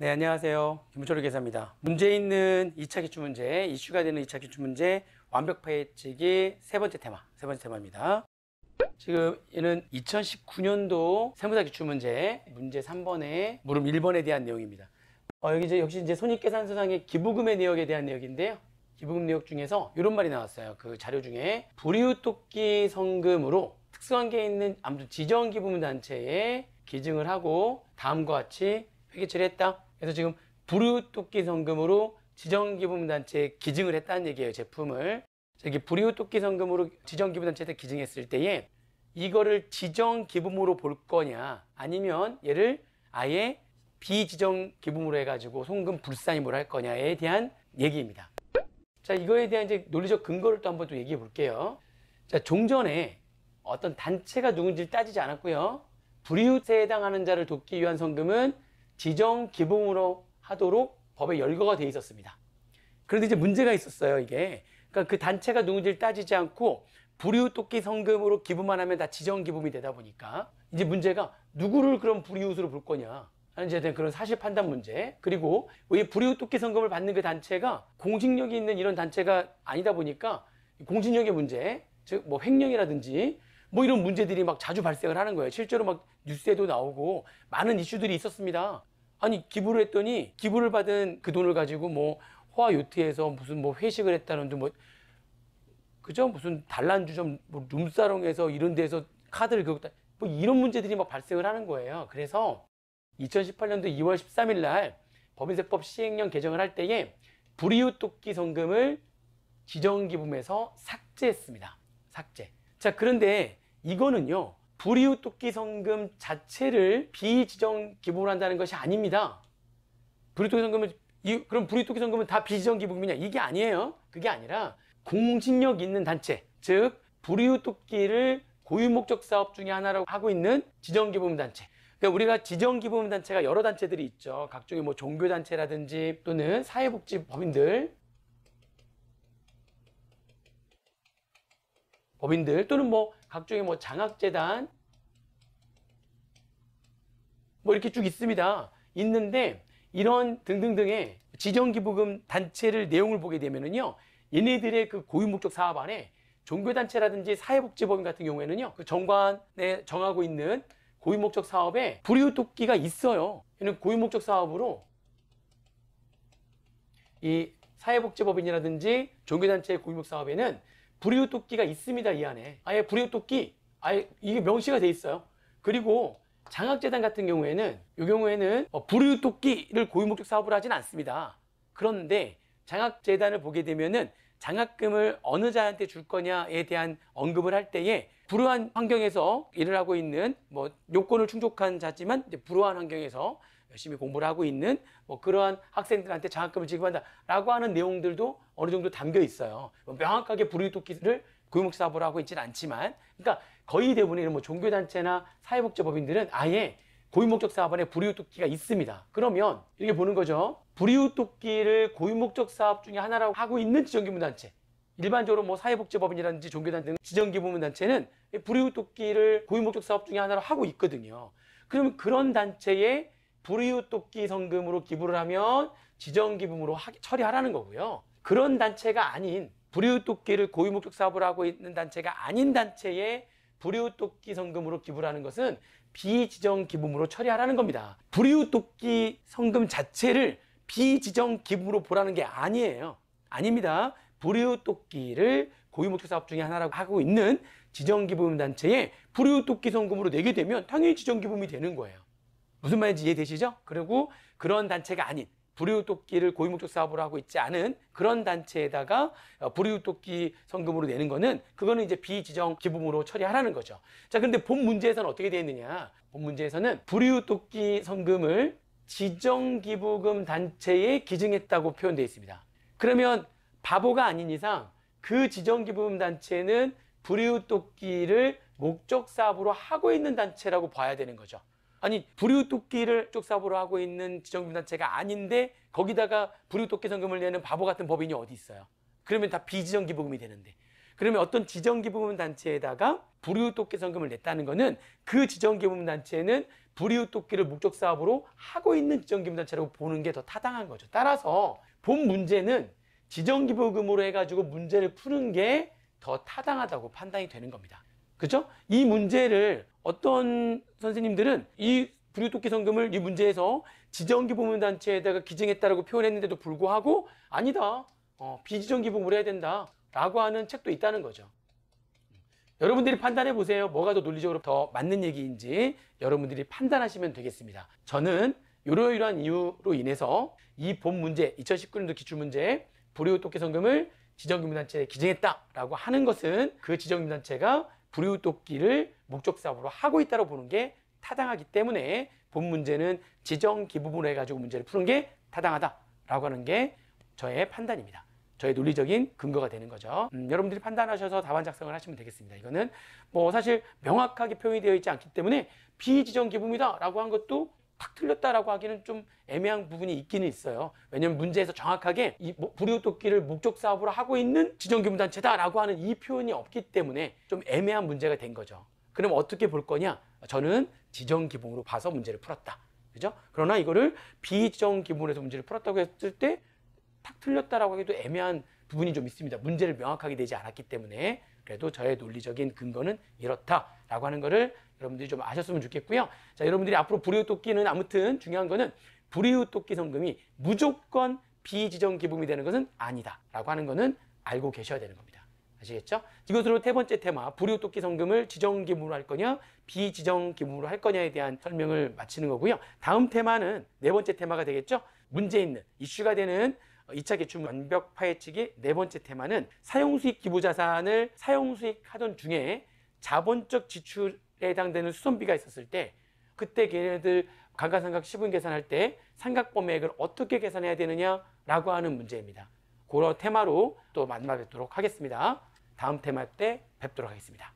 네, 안녕하세요. 김문철 계사입니다. 문제 있는 2차 기출문제, 이슈가 되는 2차 기출문제 완벽 파헤치기 세 번째 테마입니다. 지금 얘는 2019년도 세무사 기출문제 문제 3번에 물음 1번에 대한 내용입니다. 여기 역시 손익계산서상의 기부금의 내역에 대한 내역인데요. 기부금 내역 중에서 이런 말이 나왔어요. 그 자료 중에 불이웃돕기 성금으로 특수관계에 있는 아무튼 지정기부금 단체에 기증을 하고 다음과 같이 회계처리 했다. 그래서 지금 불이웃돕기 성금으로 지정기부금단체에 기증을 했다는 얘기예요. 제품을. 이게 불이웃돕기 성금으로 지정기부단체에 기증했을 때에 이거를 지정기부금으로 볼 거냐 아니면 얘를 아예 비지정기부금으로 해가지고 송금 불산임으로 할 거냐에 대한 얘기입니다. 자, 이거에 대한 이제 논리적 근거를 또 한번 또 얘기해 볼게요. 자, 종전에 어떤 단체가 누군지를 따지지 않았고요. 불이웃에 해당하는 자를 돕기 위한 성금은 지정기부금으로 하도록 법에 열거가 되어 있었습니다. 그런데 이제 문제가 있었어요, 이게. 그러니까 그 단체가 누군지를 따지지 않고 불이웃돕기 성금으로 기부만 하면 다 지정기부금이 되다 보니까 이제 문제가 누구를 그럼 불이웃으로 볼 거냐 하는 데에 대한 그런 사실 판단 문제, 그리고 이 불이웃돕기 성금을 받는 그 단체가 공직력이 있는 이런 단체가 아니다 보니까 공직력의 문제, 즉 뭐 횡령이라든지 뭐 이런 문제들이 막 자주 발생을 하는 거예요. 실제로 막 뉴스에도 나오고 많은 이슈들이 있었습니다. 아니, 기부를 했더니 기부를 받은 그 돈을 가지고 뭐 호화 요트에서 무슨 뭐 회식을 했다는데 뭐 그죠? 무슨 단란주점 뭐 룸사롱에서 이런 데서 카드를 긁었다. 뭐 이런 문제들이 막 발생을 하는 거예요. 그래서 2018년도 2월 13일 날 법인세법 시행령 개정을 할 때에 불이웃돕기 성금을 지정기부금에서 삭제했습니다. 삭제. 자, 그런데 이거는요, 불이웃돕기 성금 자체를 비지정기부금으로 한다는 것이 아닙니다. 불이웃돕기 성금은, 그럼 불이웃돕기 성금은 다 비지정기부금이냐? 이게 아니에요. 그게 아니라 공직력 있는 단체, 즉 불이웃돕기를 고유목적 사업 중에 하나라고 하고 있는 지정기부금 단체. 그러니까 우리가 지정기부금 단체가 여러 단체들이 있죠. 각종의 뭐 종교단체라든지 또는 사회복지법인들, 또는 뭐 각종의 뭐 장학재단 뭐 이렇게 쭉 있습니다. 있는데 이런 등등등의 지정기부금 단체를 내용을 보게 되면은요, 얘네들의 그 고유목적 사업 안에 종교단체라든지 사회복지법인 같은 경우에는요, 그 정관에 정하고 있는 고유목적 사업에 불이웃돕기가 있어요. 얘는 고유목적 사업으로 이 사회복지법인이라든지 종교단체의 고유목 사업에는 불이웃돕기가 있습니다. 이 안에 아예 불이웃돕기 아예 이게 명시가 돼 있어요. 그리고 장학재단 같은 경우에는 이 경우에는 불이웃돕기를 고유목적 사업으로 하진 않습니다. 그런데 장학재단을 보게 되면은 장학금을 어느 자한테 줄 거냐에 대한 언급을 할 때에 불우한 환경에서 일을 하고 있는 뭐 요건을 충족한 자지만 이제 불우한 환경에서 열심히 공부를 하고 있는 뭐 그러한 학생들한테 장학금을 지급한다라고 하는 내용들도 어느 정도 담겨 있어요. 명확하게 불이웃돕기를 고유목 사업으로 하고 있지는 않지만, 그러니까 거의 대부분의 이런 뭐 종교단체나 사회복지법인들은 아예 고유목적 사업 안에 불이웃돕기가 있습니다. 그러면 이렇게 보는 거죠. 불이웃돕기를 고유목적 사업 중에 하나라고 하고 있는 지정기부단체, 일반적으로 뭐 사회복지법인이라든지 종교단체 등 지정기부단체는 불이웃돕기를 고유목적 사업 중에 하나로 하고 있거든요. 그러면 그런 단체에 불이웃돕기 성금으로 기부를 하면 지정기부금으로 처리하라는 거고요. 그런 단체가 아닌, 불이웃돕기를 고유목적 사업을 하고 있는 단체가 아닌 단체에 불이웃돕기 성금으로 기부를 하는 것은 비지정기부금으로 처리하라는 겁니다. 불이웃돕기 성금 자체를 비지정기부금으로 보라는 게 아니에요. 아닙니다. 불이웃돕기를 고유목적 사업 중에 하나라고 하고 있는 지정기부금 단체에 불이웃돕기 성금으로 내게 되면 당연히 지정기부금이 되는 거예요. 무슨 말인지 이해되시죠? 그리고 그런 단체가 아닌, 불이웃돕기를 고유목적 사업으로 하고 있지 않은 그런 단체에다가 불이웃돕기 성금으로 내는 거는 그거는 이제 비지정기부금으로 처리하라는 거죠. 자, 근데 본 문제에서는 어떻게 되어 있느냐? 본 문제에서는 불이웃돕기 성금을 지정기부금 단체에 기증했다고 표현되어 있습니다. 그러면 바보가 아닌 이상 그 지정기부금 단체는 불이웃돕기를 목적 사업으로 하고 있는 단체라고 봐야 되는 거죠. 아니, 불이웃돕기를 쪽 사업으로 하고 있는 지정기부단체가 아닌데 거기다가 불이웃돕기 성금을 내는 바보 같은 법인이 어디 있어요? 그러면 다 비지정기부금이 되는데, 그러면 어떤 지정기부금 단체에다가 불이웃돕기 성금을 냈다는 거는 그 지정기부금 단체는 불이웃돕기를 목적 사업으로 하고 있는 지정기부단체라고 보는 게 더 타당한 거죠. 따라서 본 문제는 지정기부금으로 해가지고 문제를 푸는 게 더 타당하다고 판단이 되는 겁니다. 그죠? 이 문제를 어떤 선생님들은 이 불이웃돕기 성금을 이 문제에서 지정기부단체에다가 기증했다라고 표현했는데도 불구하고 아니다. 비지정기부금으로 해야 된다라고 하는 책도 있다는 거죠. 여러분들이 판단해 보세요. 뭐가 더 논리적으로 더 맞는 얘기인지 여러분들이 판단하시면 되겠습니다. 저는 이러이러한 이유로 인해서 이 본 문제, 2019년도 기출문제 불이웃돕기 성금을 지정기부단체에 기증했다라고 하는 것은 그 지정기부단체가 불이웃돕기를 목적 사업으로 하고 있다고 보는 게 타당하기 때문에 본 문제는 지정기부금으로 해가지고 문제를 푸는 게 타당하다라고 하는 게 저의 판단입니다. 저의 논리적인 근거가 되는 거죠. 여러분들이 판단하셔서 답안 작성을 하시면 되겠습니다. 이거는 뭐 사실 명확하게 표현이 되어 있지 않기 때문에 비지정기부금이다 라고 한 것도 탁 틀렸다라고 하기는 좀 애매한 부분이 있기는 있어요. 왜냐하면 문제에서 정확하게 이 불이웃돕기를 목적 사업으로 하고 있는 지정기부단체다라고 하는 이 표현이 없기 때문에 좀 애매한 문제가 된 거죠. 그럼 어떻게 볼 거냐? 저는 지정기부금으로 봐서 문제를 풀었다. 그죠? 그러나 이거를 비지정기부금으로 해서 문제를 풀었다고 했을 때 탁 틀렸다라고 하기도 애매한 부분이 좀 있습니다. 문제를 명확하게 내지 않았기 때문에. 그래도 저의 논리적인 근거는 이렇다라고 하는 거를 여러분들이 좀 아셨으면 좋겠고요. 자, 여러분들이 앞으로 불이웃돕기는 아무튼 중요한 거는 불이웃돕기 성금이 무조건 비지정기부금이 되는 것은 아니다라고 하는 거는 알고 계셔야 되는 겁니다. 아시겠죠? 이것으로 세 번째 테마, 불이웃돕기 성금을 지정기부금으로 할 거냐 비지정기부금으로 할 거냐에 대한 설명을 마치는 거고요. 다음 테마는 네 번째 테마가 되겠죠? 문제 있는 이슈가 되는 2차 기출 완벽 파헤치기 네 번째 테마는 사용수익 기부자산을 사용수익 하던 중에 자본적 지출에 해당되는 수선비가 있었을 때 그때 걔네들 감가상각 시분 계산할 때 상각범액을 어떻게 계산해야 되느냐라고 하는 문제입니다. 그런 테마로 또 만나 뵙도록 하겠습니다. 다음 테마 때 뵙도록 하겠습니다.